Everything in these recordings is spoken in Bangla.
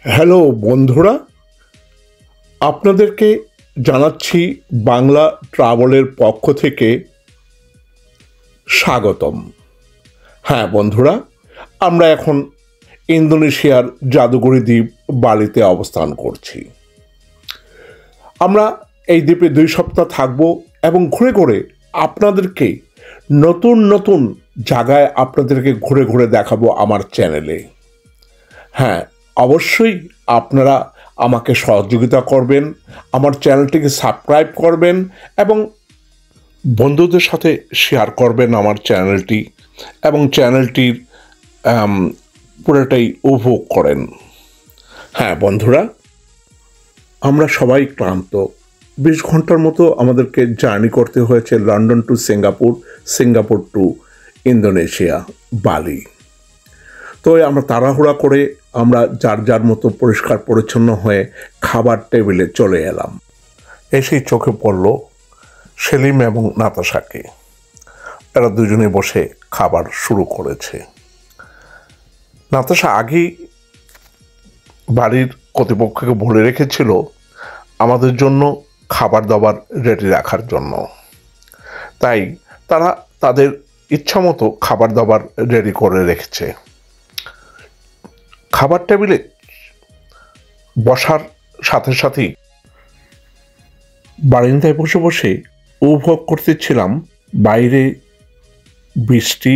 হ্যালো বন্ধুরা, আপনাদেরকে জানাচ্ছি বাংলা ট্রাভেলের পক্ষ থেকে স্বাগতম। হ্যাঁ বন্ধুরা, আমরা এখন ইন্দোনেশিয়ার জাদুঘরি দ্বীপ বালিতে অবস্থান করছি। আমরা এই দ্বীপে 2 সপ্তাহ থাকব এবং ঘুরে ঘুরে আপনাদেরকে নতুন নতুন জায়গায় আপনাদেরকে ঘুরে ঘুরে দেখাবো আমার চ্যানেলে। হ্যাঁ, অবশ্যই আপনারা আমাকে সহযোগিতা করবেন, আমার চ্যানেলটিকে সাবস্ক্রাইব করবেন এবং বন্ধুদের সাথে শেয়ার করবেন আমার চ্যানেলটি, এবং চ্যানেলটির পুরোটাই উপভোগ করেন। হ্যাঁ বন্ধুরা, আমরা সবাই ক্লান্ত। 20 ঘন্টার মতো আমাদেরকে জার্নি করতে হয়েছে London to Singapore, Singapore to Indonesia Bali. তো আমরা তাড়াহুড়া করে আমরা যার যার মতো পরিষ্কার পরিচ্ছন্ন হয়ে খাবার টেবিলে চলে এলাম। এসেই চোখে পড়ল সেলিম এবং নাতাশাকে। এরা দুজনে বসে খাবার শুরু করেছে। নাতাশা আগেই বাড়ির কর্তৃপক্ষকে বলে রেখেছিল আমাদের জন্য খাবার দাবার রেডি রাখার জন্য, তাই তারা তাদের ইচ্ছা মতো খাবার দাবার রেডি করে রেখেছে। খাবার টেবিলে বসার সাথে সাথেই বারান্দায় বসে বসে উপভোগ করতেছিলাম বাইরে বৃষ্টি,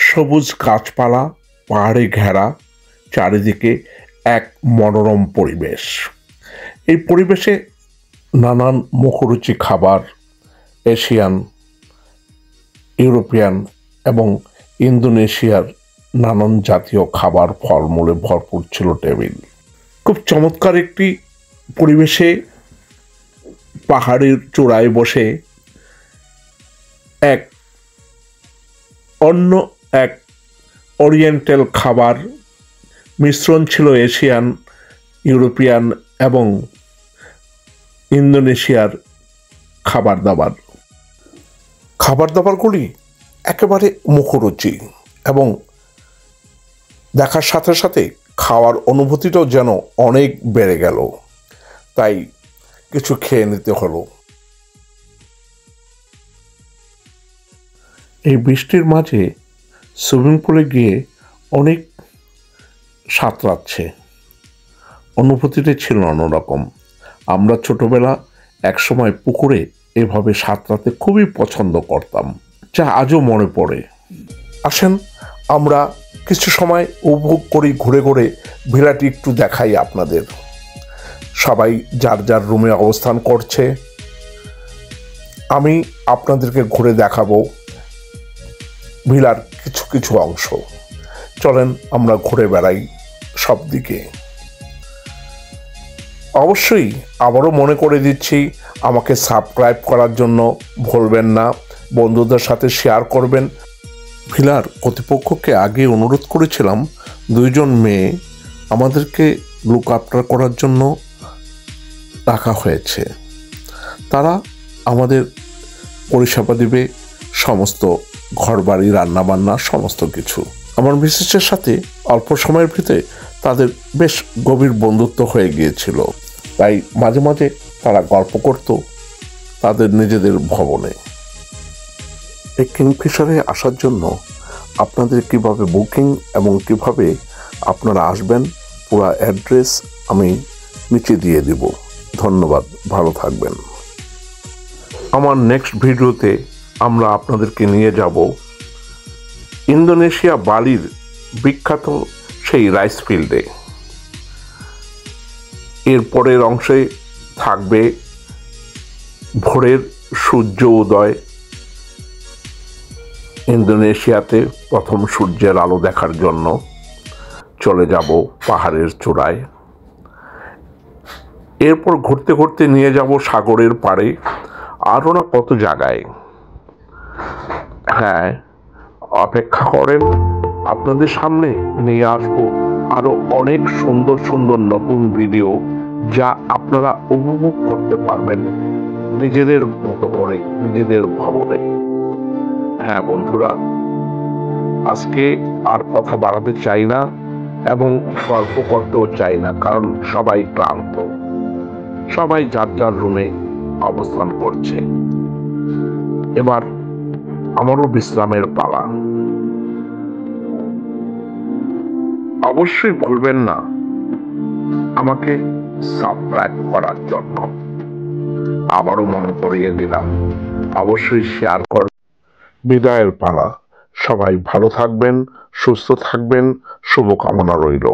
সবুজ গাছপালা, পাহাড়ে ঘেরা, চারিদিকে এক মনোরম পরিবেশ। এই পরিবেশে নানান মুখরুচি খাবার, এশিয়ান, ইউরোপিয়ান এবং ইন্দোনেশিয়ার নানান জাতীয় খাবার, ফলমূলে ভরপুর ছিল টেবিল। খুব চমৎকার একটি পরিবেশে পাহাড়ের চূড়ায় বসে অন্য এক ওরিয়েন্টাল খাবার মিশ্রণ ছিল এশিয়ান, ইউরোপিয়ান এবং ইন্দোনেশিয়ার খাবার দাবারগুলি একেবারে মুখরুচি এবং দেখার সাথে সাথে খাওয়ার অনুভূতিটাও যেন অনেক বেড়ে গেল, তাই কিছু খেয়ে নিতে হলো। এই বৃষ্টির মাঝে সুইমিং পুলে গিয়ে অনেক সাঁতরাচ্ছে, অনুভূতিটা ছিল অন্যরকম। আমরা ছোটবেলা একসময় পুকুরে এভাবে সাঁতরাতে খুবই পছন্দ করতাম, যা আজও মনে পড়ে। আসেন আমরা কিছু সময় উপভোগ করি, ঘুরে ঘুরে ভিলাটি একটু দেখাই আপনাদের। সবাই যার যার রুমে অবস্থান করছে, আমি আপনাদেরকে ঘুরে দেখাবো ভিলার কিছু কিছু অংশ। চলেন আমরা ঘুরে বেড়াই সব দিকে। অবশ্যই আবারও মনে করে দিচ্ছি, আমাকে সাবস্ক্রাইব করার জন্য ভুলবেন না, বন্ধুদের সাথে শেয়ার করবেন। ভিলার কর্তৃপক্ষকে আগে অনুরোধ করেছিলাম 2 জন মেয়ে আমাদেরকে লুক আফটার করার জন্য রাখা হয়েছে। তারা আমাদের পরিষেবা দিবে, সমস্ত ঘরবাড়ি, রান্নাবান্না সমস্ত কিছু। আমার মিসেসের সাথে অল্প সময়ের ভিতরে তাদের বেশ গভীর বন্ধুত্ব হয়ে গিয়েছিল, তাই মাঝে মাঝে তারা গল্প করত তাদের নিজেদের ভবনে। এই কিংফিশারে আসার জন্য আপনাদের কিভাবে বুকিং এবং কিভাবে আপনারা আসবেন পুরো অ্যাড্রেস আমি নিচে দিয়ে দিব। ধন্যবাদ, ভালো থাকবেন। আমার নেক্সট ভিডিওতে আমরা আপনাদেরকে নিয়ে যাব ইন্দোনেশিয়া বালির বিখ্যাত সেই রাইস ফিল্ডে। এর পরের অংশে থাকবে ভোরের সূর্য উদয়, ইন্দোনেশিয়াতে প্রথম সূর্যের আলো দেখার জন্য চলে যাব পাহাড়ের চূড়ায়। এরপর ঘুরতে ঘুরতে নিয়ে যাব সাগরের পাড়ে, আরও না কত জায়গায়। হ্যাঁ, অপেক্ষা করেন, আপনাদের সামনে নিয়ে আসবো আরো অনেক সুন্দর সুন্দর নতুন ভিডিও, যা আপনারা উপভোগ করতে পারবেন নিজেদের মতো করে, নিজেদের ভবনে। হ্যাঁ বন্ধুরা, আজকে আর কথা বাড়াতে চাই না। এবং গল্প করতেও চাই না, কারণ সবাই ক্লান্ত, সবাই যার যার রুমে অবস্থান করছে। এবার আমারও বিশ্রামের পালা। অবশ্যই ভুলবেন না আমাকে সাবস্ক্রাইব করার জন্য। আবারও মনে করিয়ে দিলাম, অবশ্যই শেয়ার কর। বিদায়ের পালা। সবাই ভালো থাকবেন, সুস্থ থাকবেন, শুভকামনা রইল।